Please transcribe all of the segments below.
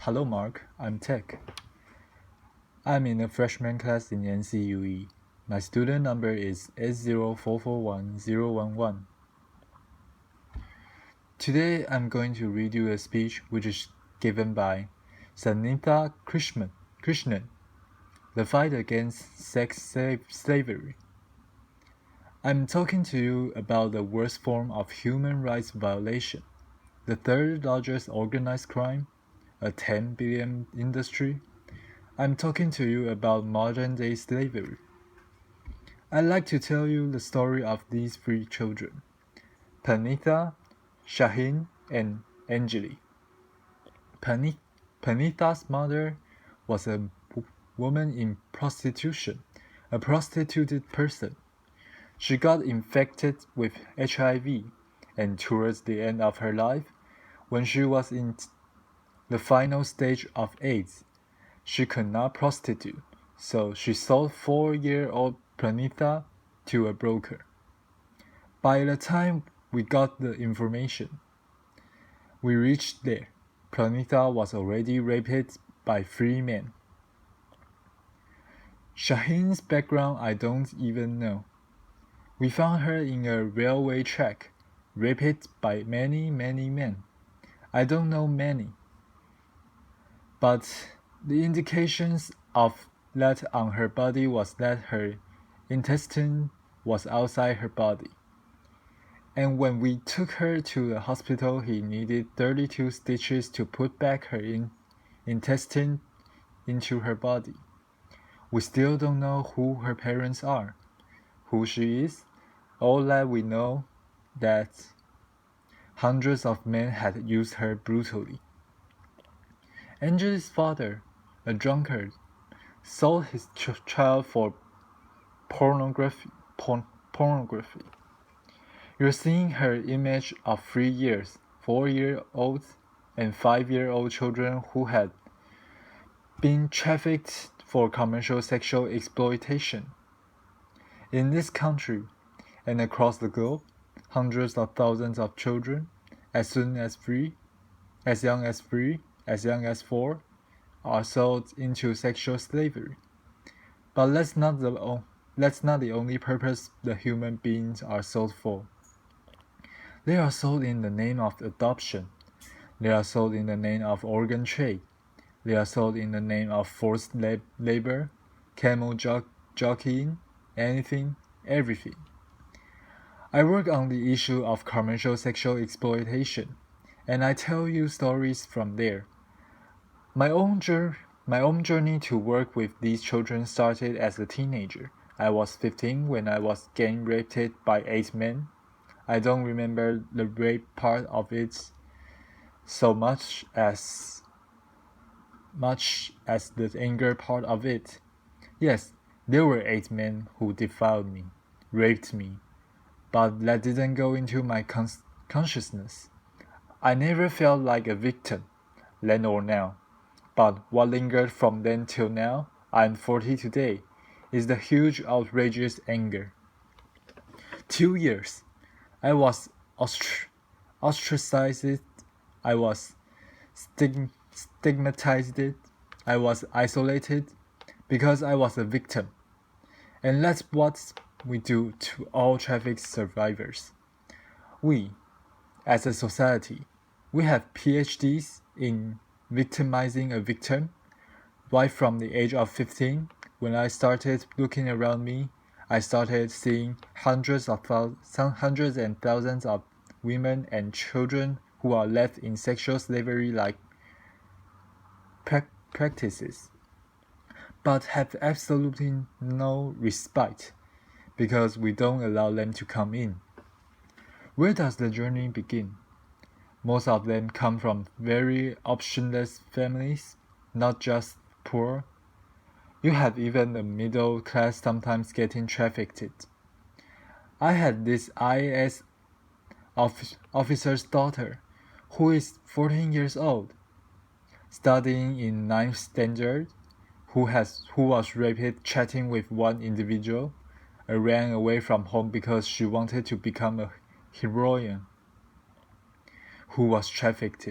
Hello Mark, I'm Tech. I'm in a freshman class in NCUE. My student number is S0441011. Today I'm going to read you a speech which is given by Sunitha Krishnan, The Fight Against Sex Slavery. I'm talking to you about the worst form of human rights violation, the third largest organized crime, a 10 billion industry. I'm talking to you about modern-day slavery. I'd like to tell you the story of these three children, Panitha, Shaheen, and Anjali. Panitha's mother was a woman in prostitution, a prostituted person. She got infected with HIV, and towards the end of her life, when she was in the final stage of AIDS, she could not prostitute, so she sold 4-year-old Pranitha to a broker. By the time we got the information, we reached there. Pranitha was already raped by 3 men. Shaheen's background I don't even know. We found her in a railway track, raped by many men. I don't know many. But the indications of that on her body was that her intestine was outside her body. And when we took her to the hospital, he needed 32 stitches to put back her intestine into her body. We still don't know who her parents are, who she is. All that we know that hundreds of men had used her brutally. Angel's father, a drunkard, sold his child for pornography. You're seeing her image of 3 years, 4-year-olds, and 5-year-old children who had been trafficked for commercial sexual exploitation. In this country and across the globe, hundreds of thousands of children, as young as 3, as young as 4, are sold into sexual slavery. But that's not the only purpose the human beings are sold for. They are sold in the name of adoption. They are sold in the name of organ trade. They are sold in the name of forced labor, camel jockeying, anything, everything. I work on the issue of commercial sexual exploitation, and I tell you stories from there. My own journey to work with these children started as a teenager. I was 15 when I was gang raped by 8 men. I don't remember the rape part of it so much as the anger part of it. Yes, there were 8 men who defiled me, raped me, but that didn't go into my consciousness. I never felt like a victim, then or now. But what lingered from then till now, I'm 40 today, is the huge outrageous anger. 2 years. I was ostracized, I was stigmatized, I was isolated because I was a victim. And that's what we do to all traffic survivors. We, as a society, we have PhDs in victimizing a victim. Right from the age of 15, when I started looking around me, I started seeing hundreds and thousands of women and children who are left in sexual slavery-like practices, but have absolutely no respite because we don't allow them to come in. Where does the journey begin? Most of them come from very optionless families, not just poor. You have even the middle class sometimes getting trafficked. I had this IAS officer's daughter, who is 14 years old, studying in 9th standard, who was raped chatting with one individual, ran away from home because she wanted to become a heroine, who was trafficked.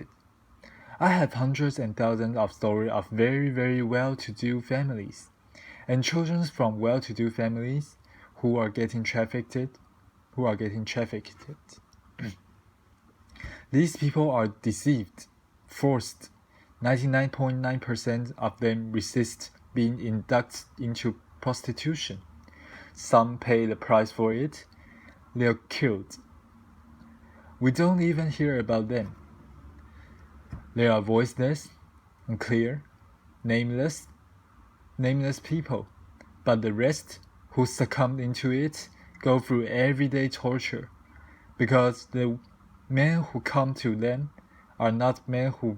I have hundreds and thousands of stories of very, very well-to-do families, and children from well-to-do families who are getting trafficked. These people are deceived, forced. 99.9% of them resist being inducted into prostitution. Some pay the price for it. They're killed. We don't even hear about them. They are voiceless, unclear, nameless people. But the rest, who succumb into it, go through everyday torture, because the men who come to them are not men who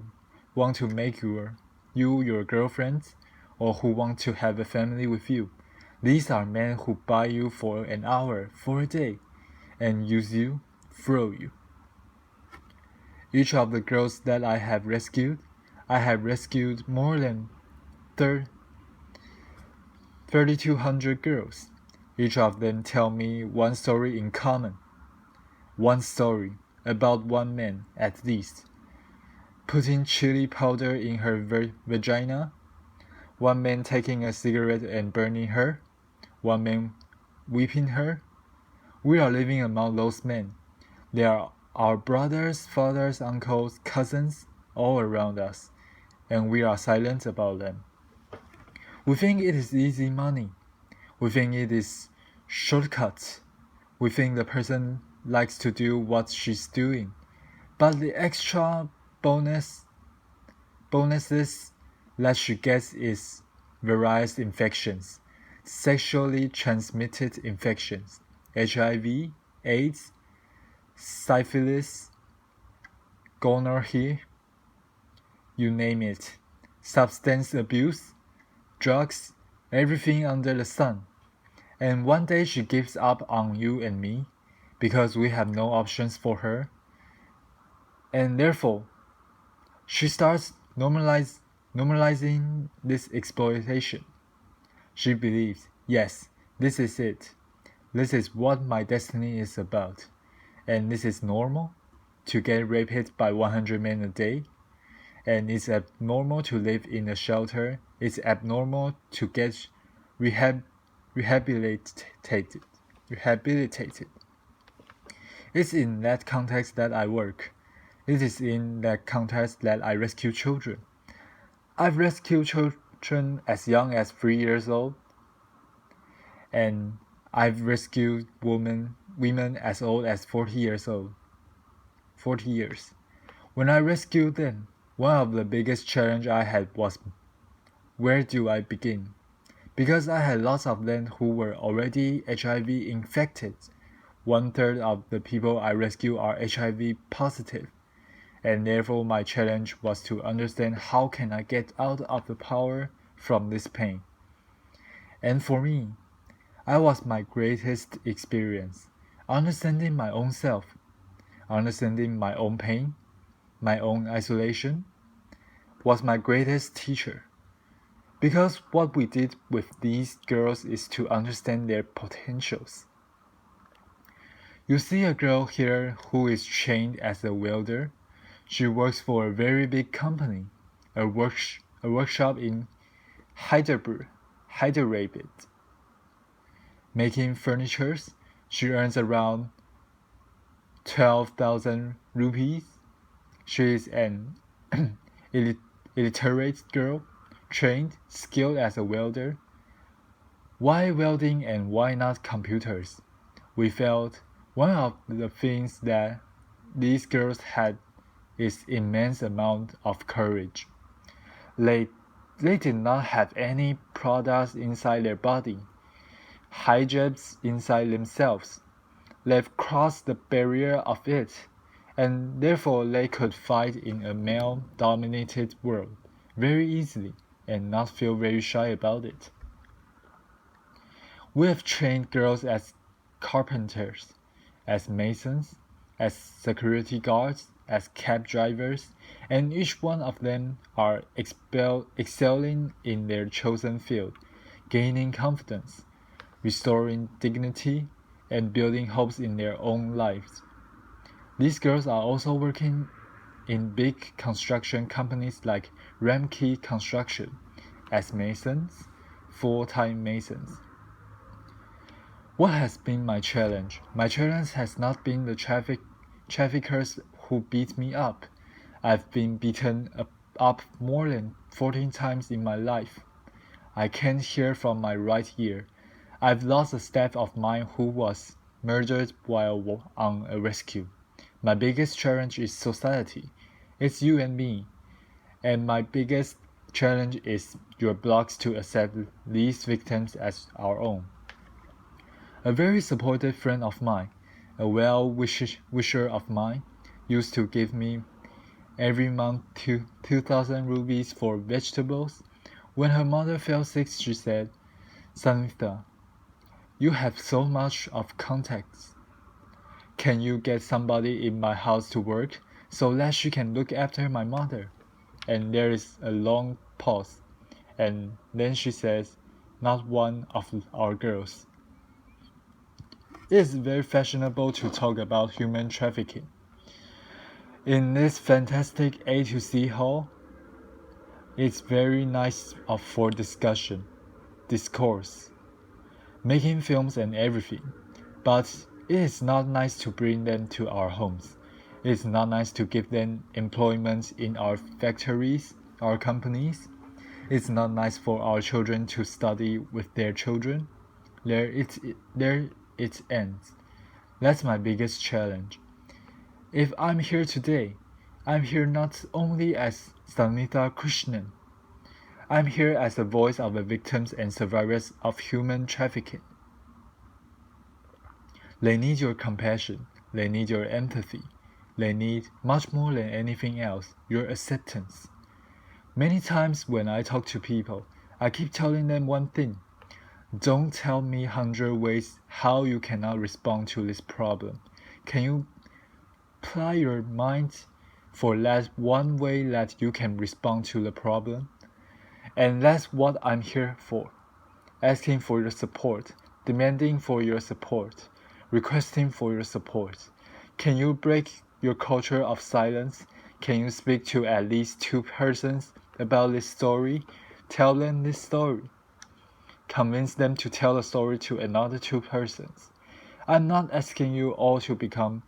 want to make you your girlfriend, or who want to have a family with you. These are men who buy you for an hour, for a day, and use you, throw you. Each of the girls that I have rescued more than 3,200 girls. Each of them tell me one story in common. One story about one man at least, putting chili powder in her vagina, one man taking a cigarette and burning her, one man whipping her. We are living among those men. They are our brothers, fathers, uncles, cousins, all around us, and we are silent about them. We think it is easy money. We think it is shortcuts. We think the person likes to do what she's doing. But the extra bonuses that she gets is various infections, sexually transmitted infections, HIV, AIDS, syphilis, gonorrhea, you name it, substance abuse, drugs, everything under the sun. And one day she gives up on you and me, because we have no options for her. And therefore, she starts normalizing this exploitation. She believes, yes, this is it. This is what my destiny is about. And this is normal, to get raped by 100 men a day. And it's abnormal to live in a shelter. It's abnormal to get rehabilitated. It's in that context that I work. It is in that context that I rescue children. I've rescued children as young as 3 years old, and I've rescued women as old as 40 years old. 40 years. When I rescued them, one of the biggest challenge I had was, where do I begin? Because I had lots of them who were already HIV infected. 1/3 of the people I rescue are HIV positive, and therefore my challenge was to understand how can I get out of the power from this pain. And for me, I was my greatest experience, understanding my own self, understanding my own pain, my own isolation, was my greatest teacher. Because what we did with these girls is to understand their potentials. You see a girl here who is trained as a welder. She works for a very big company, a workshop in Hyderabad. Making furniture. She earns around 12,000 rupees. She is an illiterate girl, trained, skilled as a welder. Why welding and why not computers? We felt one of the things that these girls had is immense amount of courage. They did not have any products inside their body, hijabs inside themselves. They've crossed the barrier of it, and therefore they could fight in a male-dominated world very easily and not feel very shy about it. We have trained girls as carpenters, as masons, as security guards, as cab drivers, and each one of them are excelling in their chosen field, gaining confidence, restoring dignity, and building hopes in their own lives. These girls are also working in big construction companies like Ramkey Construction as masons, full-time masons. What has been my challenge? My challenge has not been the traffickers who beat me up. I've been beaten up more than 14 times in my life. I can't hear from my right ear. I've lost a staff of mine who was murdered while on a rescue. My biggest challenge is society. It's you and me. And my biggest challenge is your blogs to accept these victims as our own. A very supportive friend of mine, a well-wisher of mine, used to give me every month 2,000 rupees for vegetables. When her mother fell sick, she said, "Sunitha, you have so much of contacts. Can you get somebody in my house to work so that she can look after my mother?" And there is a long pause, and then she says, "Not one of our girls." It is very fashionable to talk about human trafficking. In this fantastic A to C hall, it's very nice for discourse, making films and everything. But it is not nice to bring them to our homes. It is not nice to give them employment in our factories, our companies. It's not nice for our children to study with their children. There it ends. That's my biggest challenge. If I'm here today, I'm here not only as Sunitha Krishnan. I'm here as the voice of the victims and survivors of human trafficking. They need your compassion. They need your empathy. They need, much more than anything else, your acceptance. Many times when I talk to people, I keep telling them one thing. Don't tell me 100 ways how you cannot respond to this problem. Can you apply your mind for that one way that you can respond to the problem? And that's what I'm here for. Asking for your support, demanding for your support, requesting for your support. Can you break your culture of silence? Can you speak to at least 2 persons about this story? Tell them this story. Convince them to tell the story to another 2 persons. I'm not asking you all to become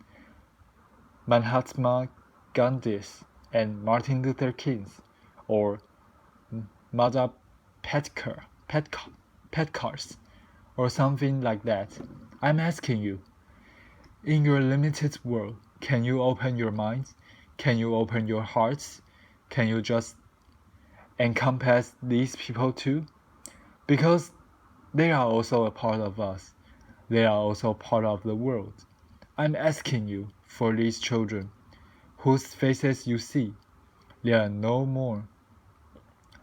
Mahatma Gandhis and Martin Luther Kings or Mother Petcars or something like that. I'm asking you, in your limited world, can you open your minds? Can you open your hearts? Can you just encompass these people too? Because they are also a part of us. They are also part of the world. I'm asking you for these children, whose faces you see. They are no more.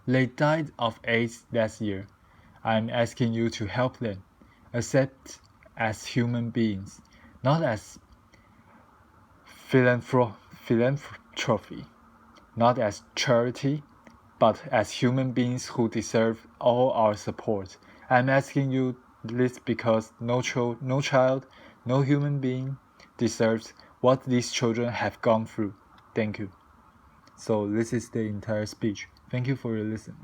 They died of AIDS last year. I'm asking you to help them, accept as human beings, not as philanthropy, not as charity, but as human beings who deserve all our support. I'm asking you this because no child, no human being deserves what these children have gone through. Thank you. So this is the entire speech. Thank you for your listen.